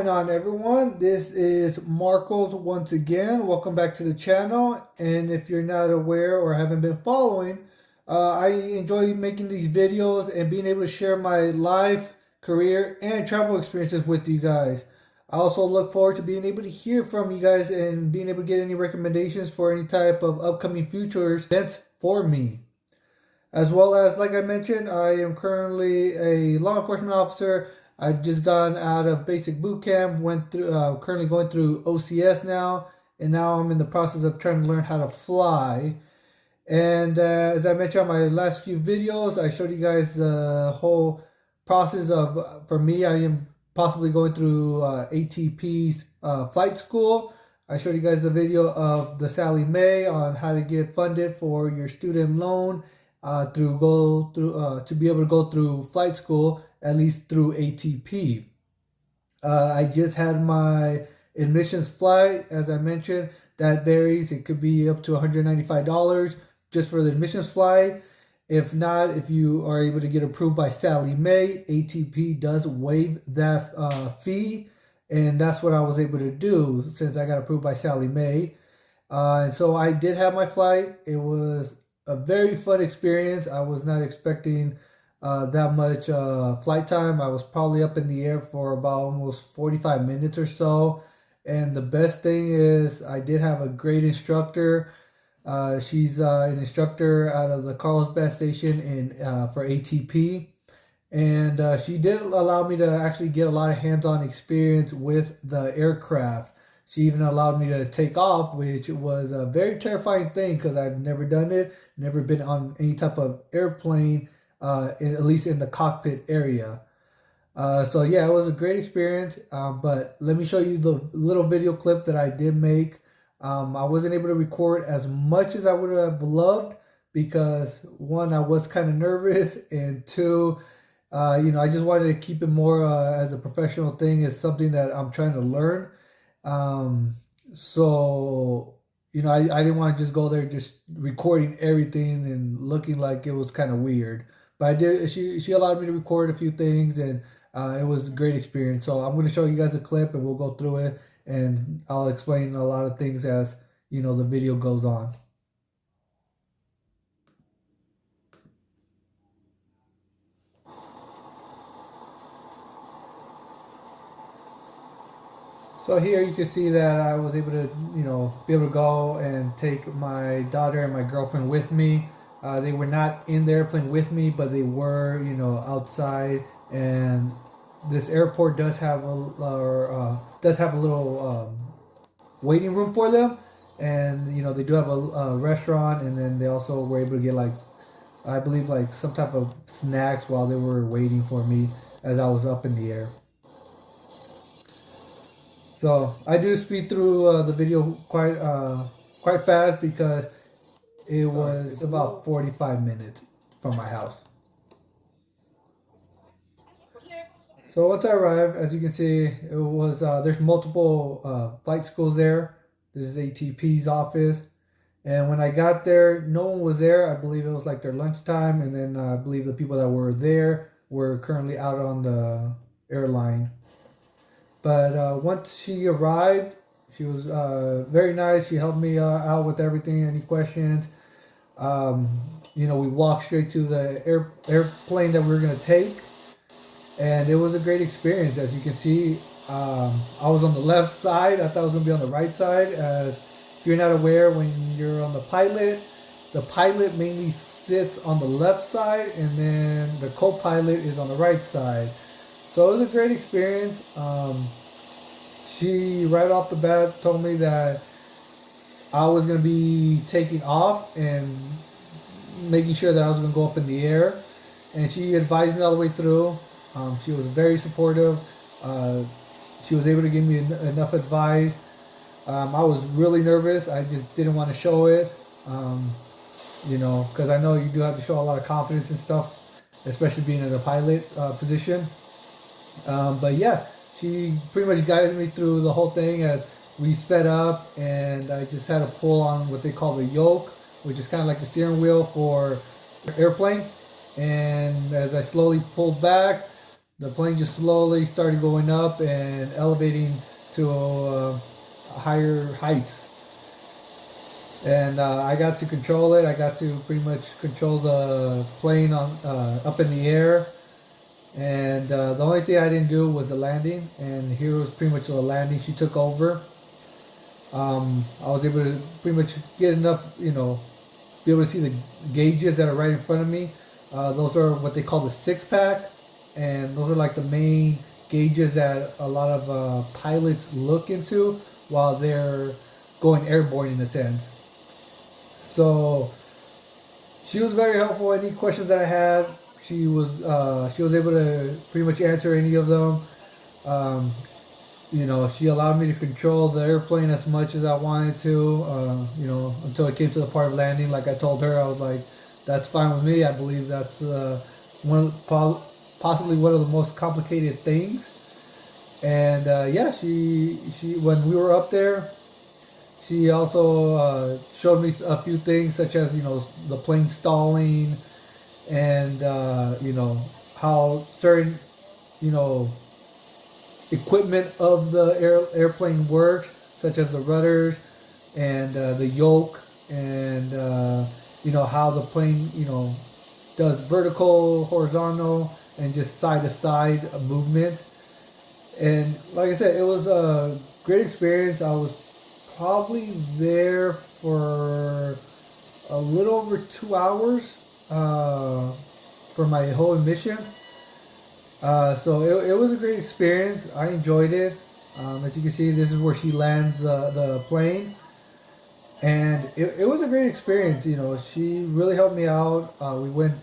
going on, everyone? This is Marcos once again. Welcome back to the channel. And if you're not aware or haven't been following, I enjoy making these videos and being able to share my life, career, and travel experiences with you guys. I also look forward to being able to hear from you guys and being able to get any recommendations for any type of upcoming future events for me. As well as, like I mentioned, I am currently a law enforcement officer. I've just gotten out of basic boot camp, went through, currently going through OCS now, and now I'm in the process of trying to learn how to fly. And as I mentioned on my last few videos, I showed you guys the whole process of, for me, I am possibly going through ATP's flight school. I showed you guys the video of the Sallie Mae on how to get funded for your student loan to be able to go through flight school, at least through ATP. I just had my admissions flight, as I mentioned. That varies. It could be up to $195 just for the admissions flight. If not, if you are able to get approved by Sallie Mae, ATP does waive that fee. And that's what I was able to do since I got approved by Sallie Mae. And so I did have my flight. It was a very fun experience. I was not expecting that much flight time. I was probably up in the air for about almost 45 minutes or so. And the best thing is I did have a great instructor. She's an instructor out of the Carlsbad station for ATP. And she did allow me to actually get a lot of hands-on experience with the aircraft. She even allowed me to take off, which was a very terrifying thing because I've never done it, never been on any type of airplane, at least in the cockpit area. So yeah, it was a great experience. But let me show you the little video clip that I did make. I wasn't able to record as much as I would have loved because one, I was kind of nervous, and two, I just wanted to keep it more as a professional thing. It's something that I'm trying to learn. So, I didn't want to just go there just recording everything and looking like it was kind of weird. But I did. She allowed me to record a few things, and it was a great experience. So I'm going to show you guys a clip, and we'll go through it, and I'll explain a lot of things as the video goes on. So here you can see that I was able to, be able to go and take my daughter and my girlfriend with me. They were not in the airplane with me, but they were, outside. And this airport does have a little waiting room for them, and they do have a restaurant, and then they also were able to get I believe some type of snacks while they were waiting for me as I was up in the air. So I do speed through the video quite fast because it was about 45 minutes from my house. So once I arrived, as you can see, it was there's multiple flight schools there. This is ATP's office, and when I got there, no one was there. I believe it was their lunchtime, and then I believe the people that were there were currently out on the airline. But once she arrived, she was very nice. She helped me out with everything, any questions. We walked straight to the airplane that we were going to take. And it was a great experience. As you can see, I was on the left side. I thought I was going to be on the right side. As if you're not aware, when you're on the pilot mainly sits on the left side, and then the co-pilot is on the right side. So it was a great experience. She, right off the bat, told me that I was going to be taking off and making sure that I was going to go up in the air. And she advised me all the way through. She was very supportive. She was able to give me enough advice. I was really nervous. I just didn't want to show it, because I know you do have to show a lot of confidence and stuff, especially being in a pilot position. But yeah, she pretty much guided me through the whole thing as we sped up, and I just had to pull on what they call the yoke, which is kind of like the steering wheel for airplane. And as I slowly pulled back, the plane just slowly started going up and elevating to higher heights. And I got to control it. I got to pretty much control the plane on up in the air. And the only thing I didn't do was the landing. And here was pretty much the landing. She took over. I was able to pretty much get enough, be able to see the gauges that are right in front of me. Those are what they call the 6-pack, and those are like the main gauges that a lot of pilots look into while they're going airborne in a sense. So she was very helpful. Any questions that I had, she was able to pretty much answer any of them. She allowed me to control the airplane as much as I wanted to, until it came to the part of landing. Like I told her, I was like, that's fine with me. I believe that's possibly one of the most complicated things. And she when we were up there, she also showed me a few things, such as the plane stalling, and how certain equipment of the airplane works, such as the rudders and the yoke, and how the plane does vertical, horizontal, and just side to side movement. And like I said, it was a great experience. I was probably there for a little over 2 hours for my whole mission. So it was a great experience. I enjoyed it. As you can see, this is where she lands the plane. And it was a great experience. She really helped me out. We went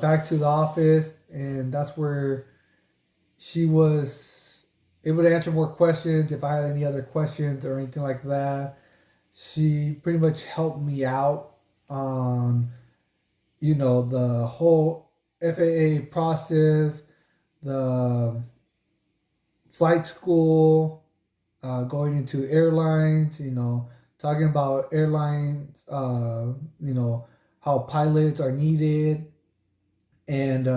back to the office, and that's where she was able to answer more questions if I had any other questions or anything like that. She pretty much helped me out on, the whole FAA process, the flight school, going into airlines, talking about airlines, how pilots are needed. And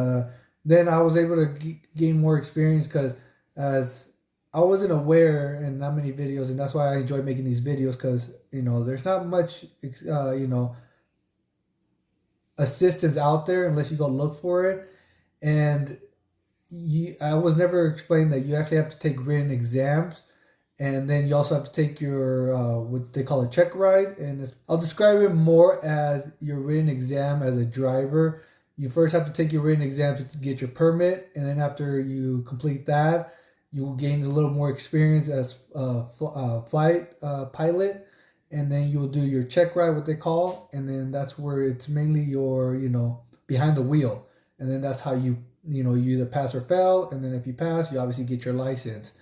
then I was able to gain more experience, because as I wasn't aware in that many videos, and that's why I enjoy making these videos, because, there's not much, assistance out there unless you go look for it. And I was never explained that you actually have to take written exams, and then you also have to take your what they call a check ride. And I'll describe it more as your written exam as a driver. You first have to take your written exam to get your permit, and then after you complete that, you will gain a little more experience as a flight pilot, and then you will do your check ride, what they call, and then that's where it's mainly your behind the wheel, and then that's how you either pass or fail, and then if you pass, you obviously get your license.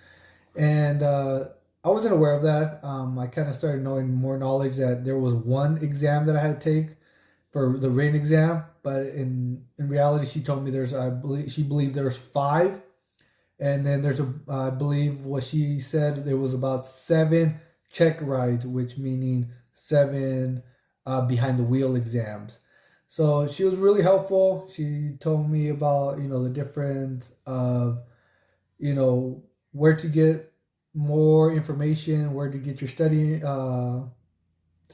And I wasn't aware of that. I kind of started knowing more knowledge that there was one exam that I had to take for the written exam, but in reality, she told me she believed there's 5, and then there's I believe what she said, there was about 7 check rides, which meaning 7 behind the wheel exams. So she was really helpful. She told me about, the difference of, where to get more information, where to get your study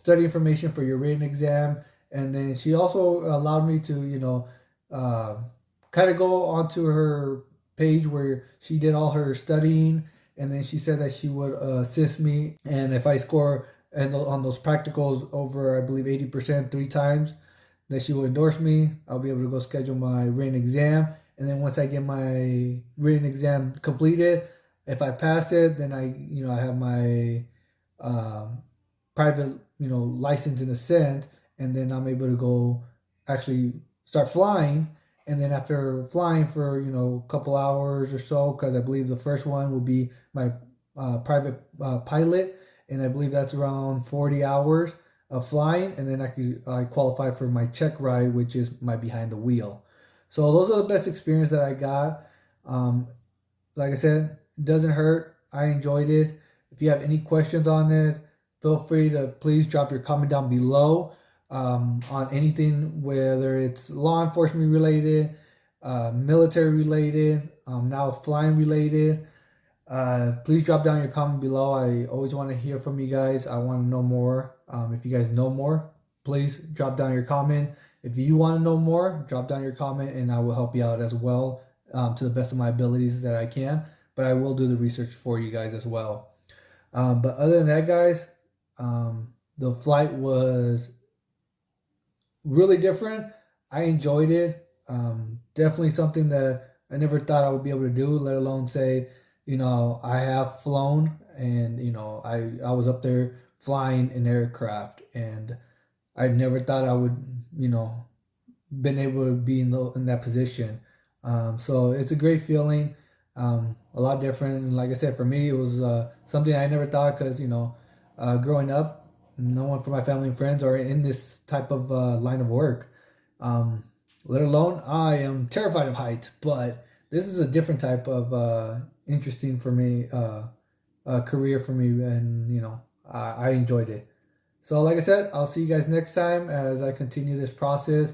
information for your written exam. And then she also allowed me to, kind of go onto her page where she did all her studying. And then she said that she would assist me. And if I score on those practicals over, I believe, 80% 3 times, that she will endorse me. I'll be able to go schedule my written exam. And then once I get my written exam completed, if I pass it, then I have my private, license in a sense, and then I'm able to go actually start flying. And then after flying for, a couple hours or so, because I believe the first one will be my private pilot, and I believe that's around 40 hours of flying, and then I qualify for my check ride, which is my behind the wheel. So those are the best experience that I got. Like I said, it doesn't hurt. I enjoyed it. If you have any questions on it, feel free to please drop your comment down below on anything, whether it's law enforcement related, military related, now flying related. Please drop down your comment below. I always want to hear from you guys. I want to know more. If you guys know more, please drop down your comment. If you want to know more, drop down your comment and I will help you out as well, to the best of my abilities that I can. But I will do the research for you guys as well. But other than that, guys, the flight was really different. I enjoyed it. Definitely something that I never thought I would be able to do, let alone say, I have flown, and I was up there flying an aircraft, and I never thought I would, been able to be in that position. So it's a great feeling, a lot different. And like I said, for me, it was something I never thought, because growing up, no one from my family and friends are in this type of line of work. Um, let alone I am terrified of heights, but this is a different type of interesting for me career for me, and I enjoyed it. So like I said, I'll see you guys next time as I continue this process.